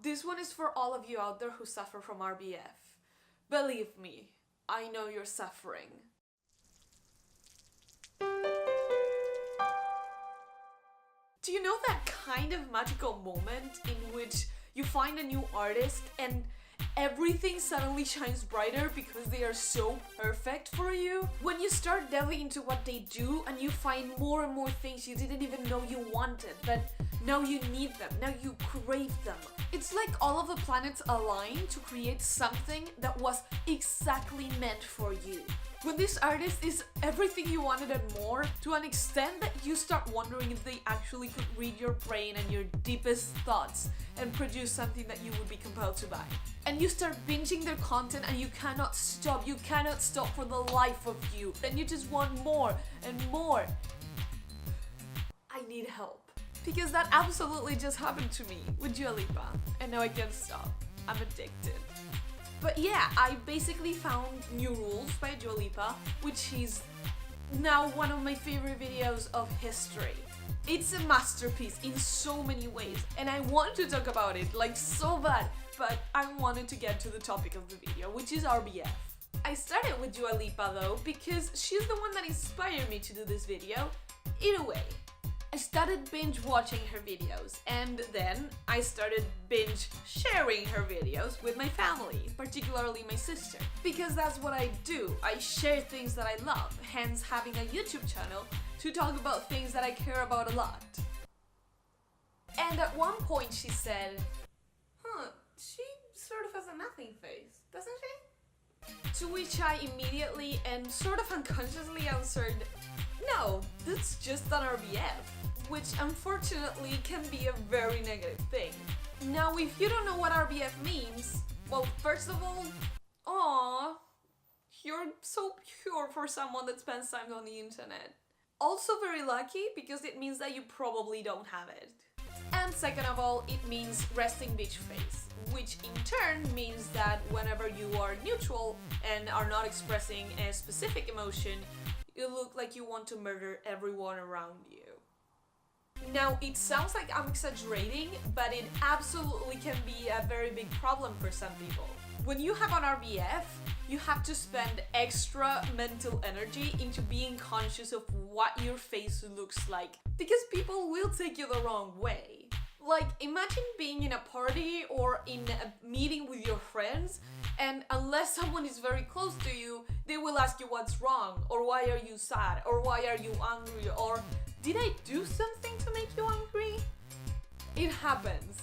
This one is for all of you out there who suffer from RBF. Believe me, I know you're suffering. Do you know that kind of magical moment in which you find a new artist and everything suddenly shines brighter because they are so perfect for you? When you start delving into what they do and you find more and more things you didn't even know you wanted, but now you need them, now you crave them. It's like all of the planets align to create something that was exactly meant for you. When this artist is everything you wanted and more, to an extent that you start wondering if they actually could read your brain and your deepest thoughts and produce something that you would be compelled to buy. And you start binging their content and you cannot stop for the life of you. And you just want more and more. I need help. Because that absolutely just happened to me with Dua Lipa. And now I can't stop. I'm addicted. But yeah, I basically found New Rules by Dua Lipa, which is now one of my favorite videos of history. It's a masterpiece in so many ways, and I want to talk about it like so bad, but I wanted to get to the topic of the video, which is RBF. I started with Dua Lipa though, because she's the one that inspired me to do this video. In a way, I started binge watching her videos, and then I started binge sharing her videos with my family, particularly my sister, because that's what I do. I share things that I love, hence having a YouTube channel to talk about things that I care about a lot. And at one point she said, she sort of has a nothing face, doesn't she? To which I immediately and sort of unconsciously answered, no, that's just an RBF, which unfortunately can be a very negative thing. Now, if you don't know what RBF means, well, first of all, aww, you're so pure for someone that spends time on the internet. Also very lucky, because it means that you probably don't have it. And second of all, it means resting bitch face, which in turn means that whenever you are neutral and are not expressing a specific emotion, you look like you want to murder everyone around you. Now, it sounds like I'm exaggerating, but it absolutely can be a very big problem for some people. When you have an RBF, you have to spend extra mental energy into being conscious of what your face looks like, because people will take you the wrong way. Like, imagine being in a party or in a meeting with your friends, and unless someone is very close to you, they will ask you what's wrong, or why are you sad, or why are you angry, or did I do something to make you angry? It happens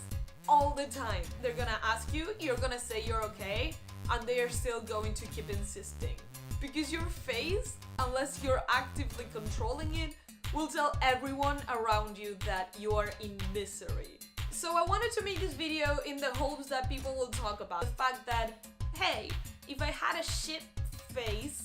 all the time. They're gonna ask you, you're gonna say you're okay, and they are still going to keep insisting. Because your face, unless you're actively controlling it, will tell everyone around you that you are in misery. So I wanted to make this video in the hopes that people will talk about the fact that, hey, if I had a shit face,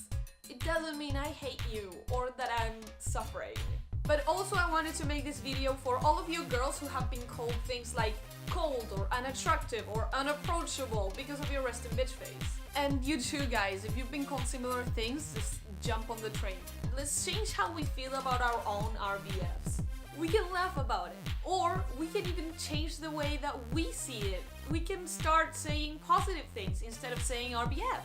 it doesn't mean I hate you or that I'm suffering. But also I wanted to make this video for all of you girls who have been called things like cold or unattractive or unapproachable because of your resting bitch face. And you too, guys, if you've been called similar things, just jump on the train. Let's change how we feel about our own RBFs. We can laugh about it, or we can even change the way that we see it. We can start saying positive things instead of saying RBF.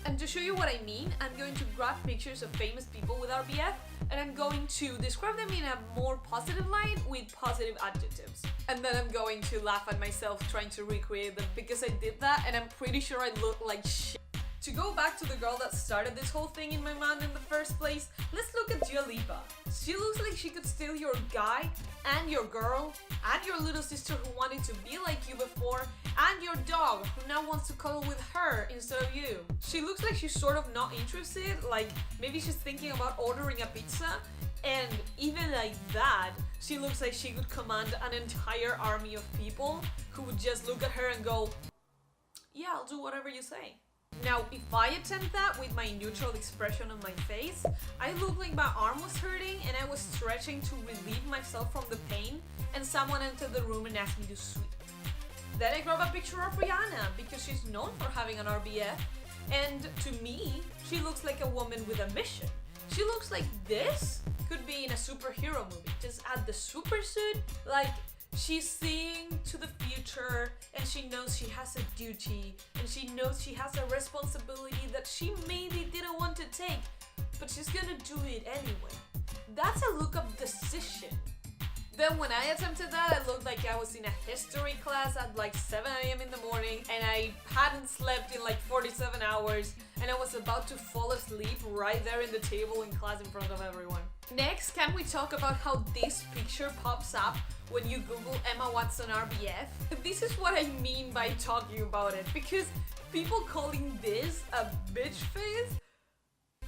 And to show you what I mean, I'm going to grab pictures of famous people with RBF, and I'm going to describe them in a more positive light with positive adjectives. And then I'm going to laugh at myself trying to recreate them because I did that and I'm pretty sure I look like shit. To go back to the girl that started this whole thing in my mind in the first place, let's look at Dua Lipa. She looks like she could steal your guy, and your girl, and your little sister who wanted to be like you before, and your dog who now wants to cuddle with her instead of you. She looks like she's sort of not interested, like maybe she's thinking about ordering a pizza, and even like that, she looks like she could command an entire army of people who would just look at her and go, yeah, I'll do whatever you say. Now, if I attempt that with my neutral expression on my face, I look like my arm was hurting and I was stretching to relieve myself from the pain, and someone entered the room and asked me to sweep. Then I grab a picture of Rihanna because she's known for having an RBF, and to me, she looks like a woman with a mission. She looks like this could be in a superhero movie. Just add the super suit, like She's seeing to the future, and she knows she has a duty, and she knows she has a responsibility that she maybe didn't want to take, but she's gonna do it anyway. That's a look of decision. Then when I attempted that, I looked like I was in a history class at like 7 a.m. in the morning, and I hadn't slept in like 47 hours, and I was about to fall asleep right there in the table in class in front of everyone. Next, can we talk about how this picture pops up when you Google Emma Watson RBF? This is what I mean by talking about it, because people calling this a bitch face,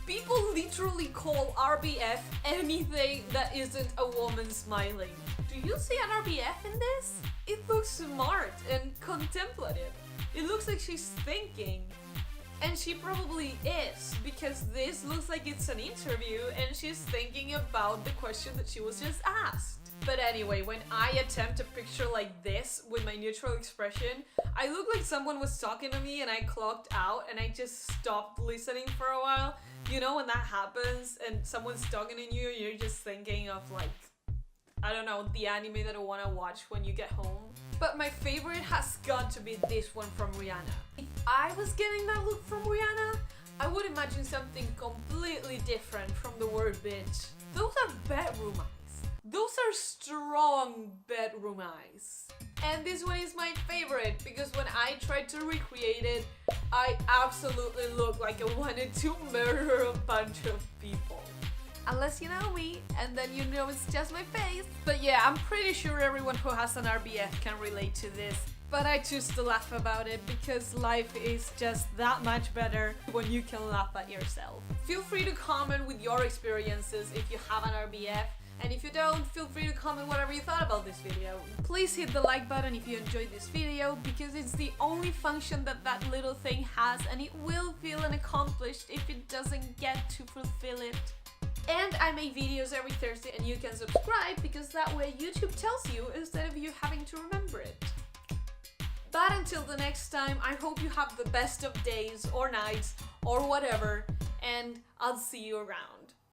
people literally call RBF anything that isn't a woman smiling. Do you see an RBF in this? It looks smart and contemplative. It looks like she's thinking. And she probably is, because this looks like it's an interview and she's thinking about the question that she was just asked. But anyway, when I attempt a picture like this with my neutral expression, I look like someone was talking to me and I clocked out and I just stopped listening for a while. You know when that happens and someone's talking to you, you're just thinking of like, I don't know, the anime that I want to watch when you get home. But my favorite has got to be this one from Rihanna. If I was getting that look from Rihanna, I would imagine something completely different from the word bitch. Those are bedroom eyes. Those are strong bedroom eyes. And this one is my favorite because when I tried to recreate it, I absolutely look like I wanted to murder a bunch of people. Unless you know me, and then you know it's just my face. But yeah, I'm pretty sure everyone who has an RBF can relate to this. But I choose to laugh about it because life is just that much better when you can laugh at yourself. Feel free to comment with your experiences if you have an RBF. And if you don't, feel free to comment whatever you thought about this video. Please hit the like button if you enjoyed this video, because it's the only function that that little thing has, and it will feel unaccomplished if it doesn't get to fulfill it. And I make videos every Thursday, and you can subscribe because that way YouTube tells you instead of you having to remember it. But until the next time, I hope you have the best of days or nights or whatever, and I'll see you around.